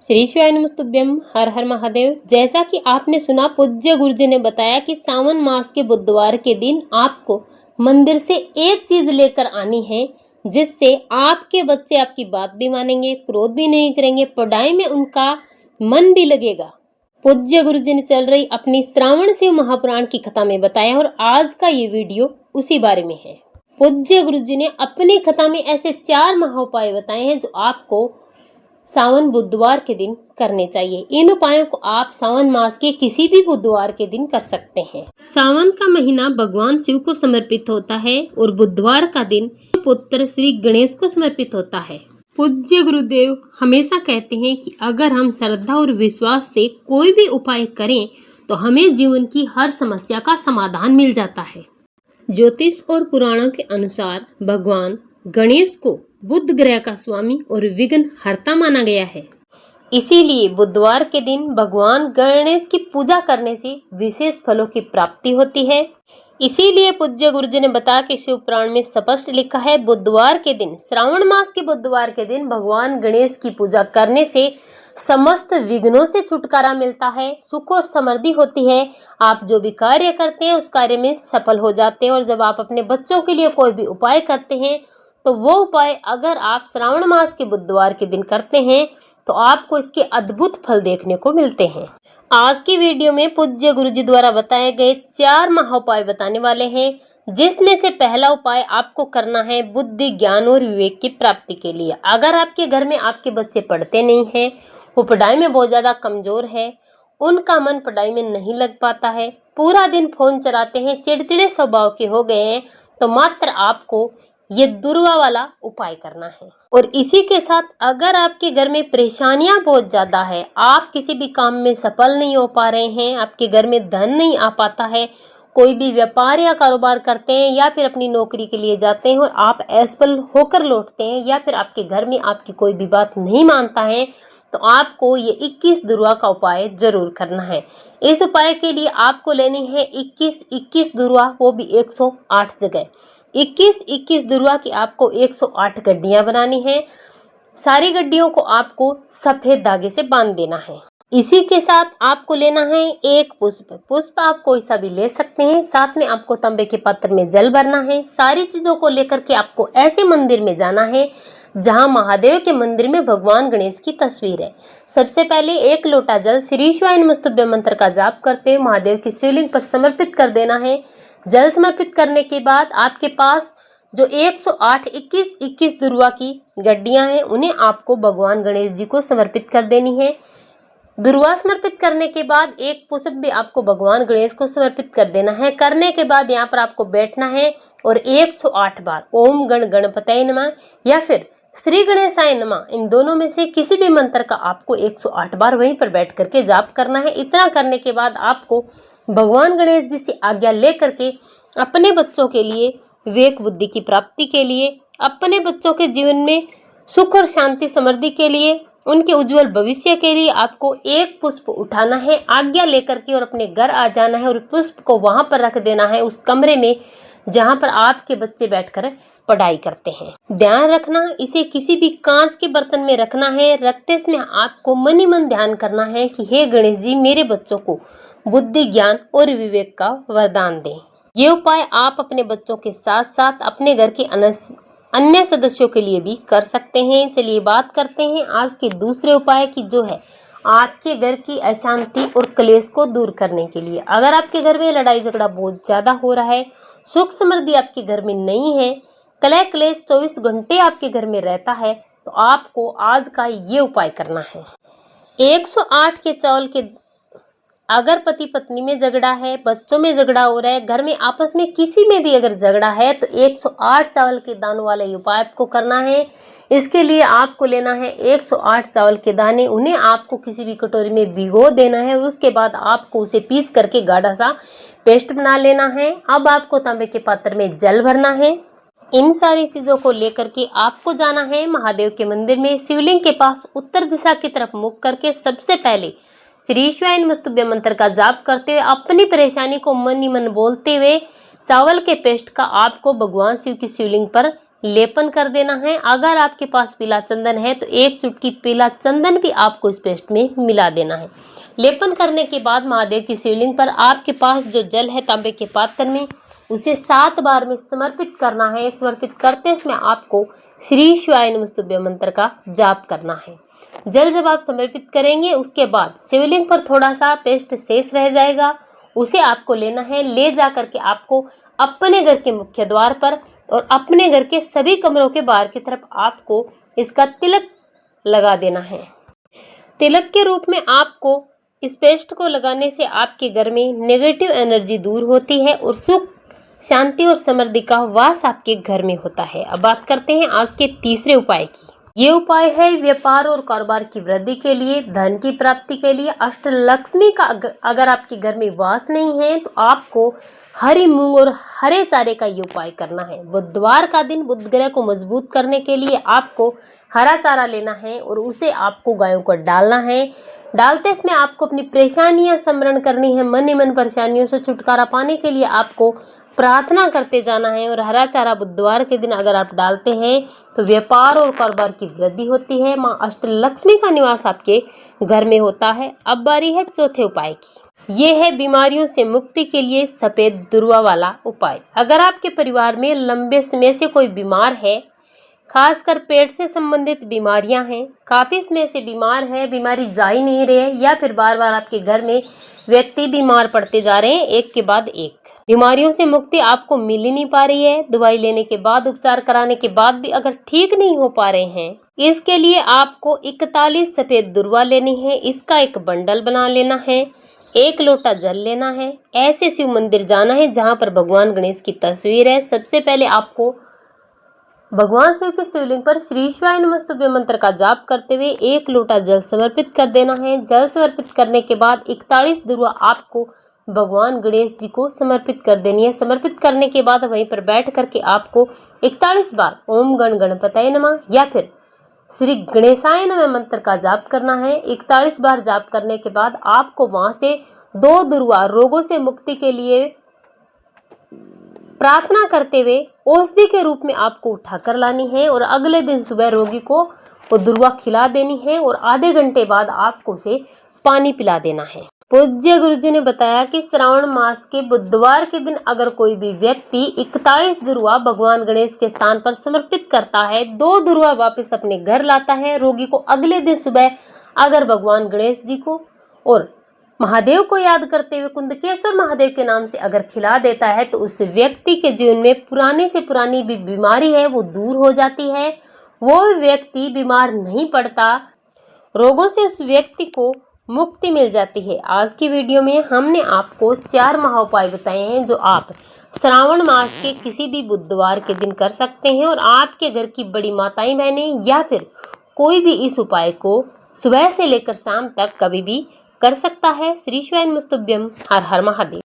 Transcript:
श्री शिवाय नमस्तुभ्यम। हर हर महादेव। जैसा कि आपने सुना, पूज्य गुरुजी ने बताया कि सावन मास के बुधवार के दिन आपको मंदिर से एक चीज लेकर आनी है, जिससे आपके बच्चे आपकी बात भी मानेंगे, क्रोध भी नहीं करेंगे, पढ़ाई में उनका मन भी लगेगा। पूज्य गुरुजी ने चल रही अपनी श्रावण शिव महापुराण की कथा में बताया और आज का ये वीडियो उसी बारे में है। पूज्य गुरुजी ने अपनी कथा में ऐसे 4 महाउपाय बताए हैं जो आपको सावन बुधवार के दिन करने चाहिए। इन उपायों को आप सावन मास के किसी भी बुधवार के दिन कर सकते हैं। सावन का महीना भगवान शिव को समर्पित होता है और बुधवार का दिन पुत्र श्री गणेश को समर्पित होता है। पूज्य गुरुदेव हमेशा कहते हैं कि अगर हम श्रद्धा और विश्वास से कोई भी उपाय करें तो हमें जीवन की हर समस्या का समाधान मिल जाता है। ज्योतिष और पुराणों के अनुसार भगवान गणेश को बुध ग्रह का स्वामी और विघ्न हर्ता माना गया है। इसीलिए बुधवार के दिन भगवान गणेश की पूजा करने से विशेष फलों की प्राप्ति होती है। इसीलिए पूज्य गुरुजी ने बताया कि शिव पुराण में स्पष्ट लिखा है, बुधवार के दिन, श्रावण मास के बुधवार के दिन भगवान गणेश की पूजा करने से समस्त विघ्नों से छुटकारा मिलता है, सुख और समृद्धि होती है। आप जो भी कार्य करते हैं उस कार्य में सफल हो जाते हैं। और जब आप अपने बच्चों के लिए कोई भी उपाय करते हैं तो वो उपाय अगर आप श्रावण मास के बुधवार के दिन करते हैं तो आपको इसके अद्भुत फल देखने को मिलते हैं। आज की वीडियो में पूज्य गुरुजी द्वारा बताए गए 4 महाउपाय बताने वाले हैं, जिसमें से पहला उपाय आपको करना है बुद्धि, ज्ञान और विवेक की प्राप्ति के लिए। अगर आपके घर में आपके बच्चे पढ़ते नहीं हैं, वो पढ़ाई में बहुत ज़्यादा कमज़ोर है, उनका मन पढ़ाई में नहीं लग पाता है, पूरा दिन फोन चलाते हैं, चिड़चिड़े स्वभाव के हो गए हैं, तो मात्र आपको ये दुर्वा वाला उपाय करना है। और इसी के साथ अगर आपके घर में परेशानियां बहुत ज़्यादा है, आप किसी भी काम में सफल नहीं हो पा रहे हैं, आपके घर में धन नहीं आ पाता है, कोई भी व्यापार या कारोबार करते हैं या फिर अपनी नौकरी के लिए जाते हैं और आप असफल होकर लौटते हैं, या फिर आपके घर में आपकी कोई भी बात नहीं मानता है, तो आपको ये 21 दुर्वा का उपाय जरूर करना है। इस उपाय के लिए आपको लेनी है 21 दुर्वा, वो भी 108 जगह। 21 दुर्वा की आपको 108 गड्डियां बनानी है। सारी गड्डियों को आपको सफेद धागे से बांध देना है। इसी के साथ आपको लेना है एक पुष्प आप कोई सा भी ले सकते हैं। साथ में आपको तांबे के पात्र में जल भरना है। सारी चीजों को लेकर के आपको ऐसे मंदिर में जाना है जहां महादेव के मंदिर में भगवान गणेश की तस्वीर है। सबसे पहले 1 लोटा जल श्री शिवाय नमस्तुभ्यम मंत्र का जाप करते हुए महादेव की शिवलिंग पर समर्पित कर देना है। जल समर्पित करने के बाद आपके पास जो 108 21 दुर्वा की गड्डियां हैं, उन्हें आपको भगवान गणेश जी को समर्पित कर देनी है। दुर्वा समर्पित करने के बाद एक पुष्प भी आपको भगवान गणेश को समर्पित कर देना है। करने के बाद यहाँ पर आपको बैठना है और 108 बार ओम गण गणपतये नमः या फिर श्री गणेशाय नमः, इन दोनों में से किसी भी मंत्र का आपको 108 बार वहीं पर बैठ करके जाप करना है। इतना करने के बाद आपको भगवान गणेश जी से आज्ञा लेकर के अपने बच्चों के लिए विवेक बुद्धि की प्राप्ति के लिए, अपने बच्चों के जीवन में सुख और शांति समृद्धि के लिए, उनके उज्जवल भविष्य के लिए आपको एक पुष्प उठाना है, आज्ञा लेकर के, और अपने घर आ जाना है और पुष्प को वहां पर रख देना है, उस कमरे में जहां पर आपके बच्चे बैठकर पढ़ाई करते हैं। ध्यान रखना, इसे किसी भी कांच के बर्तन में रखना है। रखते समय आपको मन ही मन ध्यान करना है कि हे गणेश जी, मेरे बच्चों को बुद्धि, ज्ञान और विवेक का वरदान दें। ये उपाय आप अपने बच्चों के साथ साथ अपने घर के अन्य सदस्यों के लिए भी कर सकते हैं। चलिए बात करते हैं आज के दूसरे उपाय की, जो है आपके घर की अशांति और क्लेश को दूर करने के लिए। अगर आपके घर में लड़ाई झगड़ा बहुत ज़्यादा हो रहा है, सुख समृद्धि आपके घर में नहीं है, कलह क्लेश 24 घंटे आपके घर में रहता है, तो आपको आज का ये उपाय करना है। 108 के चावल के, अगर पति पत्नी में झगड़ा है, बच्चों में झगड़ा हो रहा है, घर में आपस में किसी में भी अगर झगड़ा है, तो 108 चावल के दानों वाला ये उपाय आपको करना है। इसके लिए आपको लेना है 108 चावल के दाने, उन्हें आपको किसी भी कटोरी में भिगो देना है और उसके बाद आपको उसे पीस करके गाढ़ा सा पेस्ट बना लेना है। अब आपको तांबे के पात्र में जल भरना है। इन सारी चीजों को लेकर के आपको जाना है महादेव के मंदिर में। शिवलिंग के पास उत्तर दिशा की तरफ मुख करके सबसे पहले श्री शिवाय नमस्तुभ्यम मंत्र का जाप करते हुए, अपनी परेशानी को मन ही मन बोलते हुए, चावल के पेस्ट का आपको भगवान शिव की शिवलिंग पर लेपन कर देना है। अगर आपके पास पीला चंदन है तो 1 चुटकी पीला चंदन भी आपको इस पेस्ट में मिला देना है। लेपन करने के बाद महादेव की शिवलिंग पर आपके पास जो जल है तांबे के पात्र में, उसे 7 बार में समर्पित करना है। समर्पित करते समय आपको श्री शिवाय नमस्तुभ्यं मंत्र का जाप करना है। जल जब आप समर्पित करेंगे उसके बाद शिवलिंग पर थोड़ा सा पेस्ट शेष रह जाएगा, उसे आपको लेना है। ले जा करके आपको अपने घर के मुख्य द्वार पर और अपने घर के सभी कमरों के बाहर की तरफ आपको इसका तिलक लगा देना है। तिलक के रूप में आपको इस पेस्ट को लगाने से आपके घर में नेगेटिव एनर्जी दूर होती है और सुख, शांति और समृद्धि का वास आपके घर में होता है। अब बात करते हैं आज के तीसरे उपाय की। ये उपाय है व्यापार और कारोबार की वृद्धि के लिए, धन की प्राप्ति के लिए। अष्टलक्ष्मी का अगर आपके घर में वास नहीं है तो आपको हरी मूंग और हरे चारे का ये उपाय करना है। बुधवार का दिन बुध ग्रह को मजबूत करने के लिए आपको हरा चारा लेना है और उसे आपको गायों को डालना है। डालते समय आपको अपनी परेशानियां स्मरण करनी है। मन ही मन परेशानियों से छुटकारा पाने के लिए आपको प्रार्थना करते जाना है। और हरा चारा बुधवार के दिन अगर आप डालते हैं तो व्यापार और कारोबार की वृद्धि होती है। माँ अष्टलक्ष्मी का निवास आपके घर में होता है। अब बारी है चौथे उपाय की। ये है बीमारियों से मुक्ति के लिए सफेद दुर्वा वाला उपाय। अगर आपके परिवार में लंबे समय से कोई बीमार है, खासकर पेट से संबंधित बीमारियां हैं, काफी समय से बीमार है, बीमारी जा ही नहीं रही है, या फिर बार बार आपके घर में व्यक्ति बीमार पड़ते जा रहे हैं, एक के बाद एक, बीमारियों से मुक्ति आपको मिल ही नहीं पा रही है, दवाई लेने के बाद, उपचार कराने के बाद भी अगर ठीक नहीं हो पा रहे हैं, इसके लिए आपको 41 सफेद दुर्वा लेनी है। इसका एक बंडल बना लेना है। 1 लोटा जल लेना है। ऐसे शिव मंदिर जाना है जहां पर भगवान गणेश की तस्वीर है। सबसे पहले आपको भगवान शिव के शिवलिंग पर श्री शिवाय नमस्तुभ्यं मंत्र का जाप करते हुए 1 लोटा जल समर्पित कर देना है। जल समर्पित करने के बाद 41 दुर्वा आपको भगवान गणेश जी को समर्पित कर देनी है। समर्पित करने के बाद वहीं पर बैठ करके आपको 41 बार ओम गण गणपतये नमः या फिर श्री गणेशाय नमः मंत्र का जाप करना है। 41 बार जाप करने के बाद आपको वहां से 2 दुर्वा रोगों से मुक्ति के लिए प्रार्थना करते हुए औषधि के रूप में आपको उठाकर लानी है और अगले दिन सुबह रोगी को वो दुर्वा खिला देनी है और आधे घंटे बाद आपको उसे पानी पिला देना है। पूज्य गुरुजी ने बताया कि श्रावण मास के बुधवार के दिन अगर कोई भी व्यक्ति 41 दुर्वा भगवान गणेश के स्थान पर समर्पित करता है, 2 दुर्वा वापस अपने घर लाता है, रोगी को अगले दिन सुबह अगर भगवान गणेश जी को और महादेव को याद करते हुए कुंदकेश्वर महादेव के नाम से अगर खिला देता है तो उस व्यक्ति के जीवन में पुरानी से पुरानी भी बीमारी है वो दूर हो जाती है। वो व्यक्ति बीमार नहीं पड़ता, रोगों से उस व्यक्ति को मुक्ति मिल जाती है। आज की वीडियो में हमने आपको 4 महाउपाय बताए हैं जो आप श्रावण मास के किसी भी बुधवार के दिन कर सकते हैं और आपके घर की बड़ी माताएं बहनें या फिर कोई भी इस उपाय को सुबह से लेकर शाम तक कभी भी कर सकता है। श्री शिवाय नमस्तुभ्यं। हर हर महादेव।